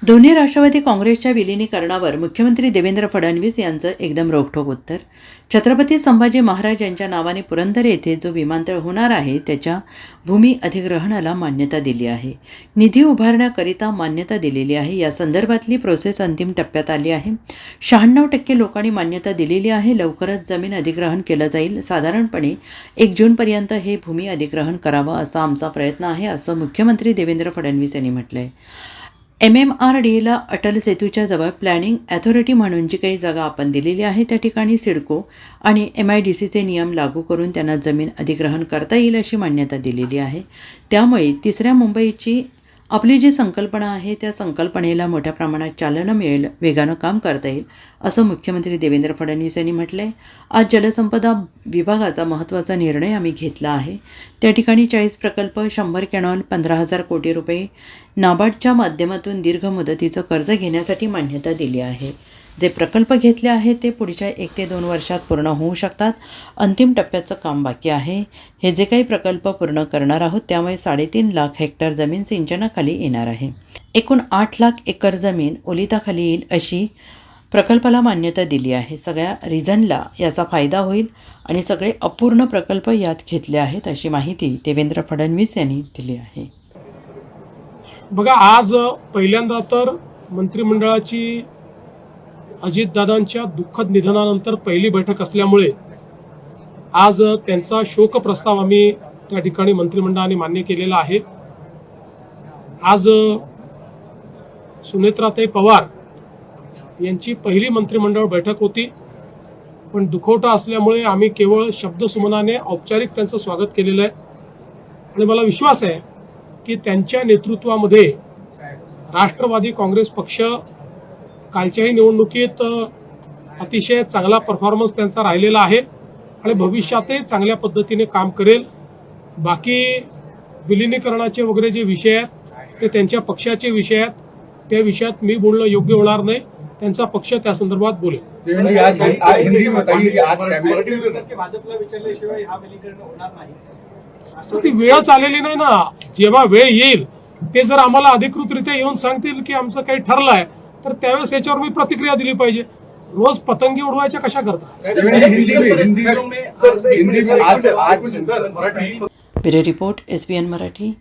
दोन्ही राष्ट्रवादी काँग्रेसच्या विलिनीकरणावर मुख्यमंत्री देवेंद्र फडणवीस यांचं एकदम रोखठोक उत्तर. छत्रपती संभाजी महाराज यांच्या नावाने पुरंदर येथे जो विमानतळ होणार आहे त्याच्या भूमी अधिग्रहणाला मान्यता दिली आहे. निधी उभारण्याकरिता मान्यता दिलेली आहे. या संदर्भातली प्रोसेस अंतिम टप्प्यात आली आहे. 96% लोकांनी मान्यता दिलेली आहे. लवकरच जमीन अधिग्रहण केलं जाईल. साधारणपणे 1 जूनपर्यंत हे भूमी अधिग्रहण करावं असा आमचा प्रयत्न आहे, असं मुख्यमंत्री देवेंद्र फडणवीस यांनी म्हटलं आहे. MMRDAला अटल सेतूच्या जवळ प्लॅनिंग अथॉरिटी म्हणून जी काही जागा आपण दिलेली आहे त्या ठिकाणी सिडको आणि MIDCचे नियम लागू करून त्यांना जमीन अधिग्रहण करता येईल अशी मान्यता दिलेली आहे. त्यामुळे तिसऱ्या मुंबईची आपली जी संकल्पना आहे त्या संकल्पनेला मोठ्या प्रमाणात चालना मिळेल, वेगानं काम करता येईल, असं मुख्यमंत्री देवेंद्र फडणवीस यांनी म्हटलं आहे. आज जलसंपदा विभागाचा महत्त्वाचा निर्णय आम्ही घेतला आहे. त्या ठिकाणी 40 प्रकल्प, 100 कॅनॉल, 15,000 कोटी रुपये नाबार्डच्या माध्यमातून दीर्घ मुदतीचं कर्ज घेण्यासाठी मान्यता दिली आहे. जे प्रकल्प घेतले आहेत ते पुढच्या 1 ते 2 वर्षात पूर्ण होऊ शकतात. अंतिम टप्प्याचं काम बाकी आहे. हे जे काही प्रकल्प पूर्ण करणार आहोत त्यामुळे 3.5 लाख हेक्टर जमीन सिंचनाखाली येणार आहे. एकूण 8 लाख एकर जमीन ओलिताखाली येईल अशी प्रकल्पाला मान्यता दिली आहे. सगळ्या रिजनला याचा फायदा होईल आणि सगळे अपूर्ण प्रकल्प यात घेतले आहेत अशी माहिती देवेंद्र फडणवीस यांनी दिली आहे. बघा, आज पहिल्यांदा तर मंत्रिमंडळाची अजितदादांच्या दुःखद निधनानंतर पहिली बैठक असल्यामुळे आज त्यांचा शोक प्रस्ताव आम्ही त्या ठिकाणी मंत्रिमंडळाने मान्य केलेला आहे. आज सुनेत्राताई पवार यांची पहिली मंत्रिमंडळ बैठक होती, पण दुखवटा असल्यामुळे आम्ही केवळ शब्दसुमनाने औपचारिक त्यांचं स्वागत केलेलं आहे. आणि मला विश्वास आहे की त्यांच्या नेतृत्वामध्ये राष्ट्रवादी काँग्रेस पक्ष कालच्याही निवडणुकीत अतिशय चांगला परफॉर्मन्स त्यांचा राहिलेला आहे आणि भविष्यातही चांगल्या पद्धतीने काम करेल. बाकी विलिनीकरणाचे वगैरे जे विषय आहेत ते त्यांच्या पक्षाचे विषय आहेत. त्या विषयात मी बोलणं योग्य होणार नाही. त्यांचा पक्ष त्या संदर्भात बोलेल. ती वेळच आलेली नाही ना. जेव्हा वेळ येईल ते जर आम्हाला अधिकृतरित्या येऊन सांगतील की आमचं काही ठरलंय तर त्यावेळेस याच्यावर मी प्रतिक्रिया दिली पाहिजे. रोज पतंगी उडवायच्या कशा करता. Bureau report SBN Marathi.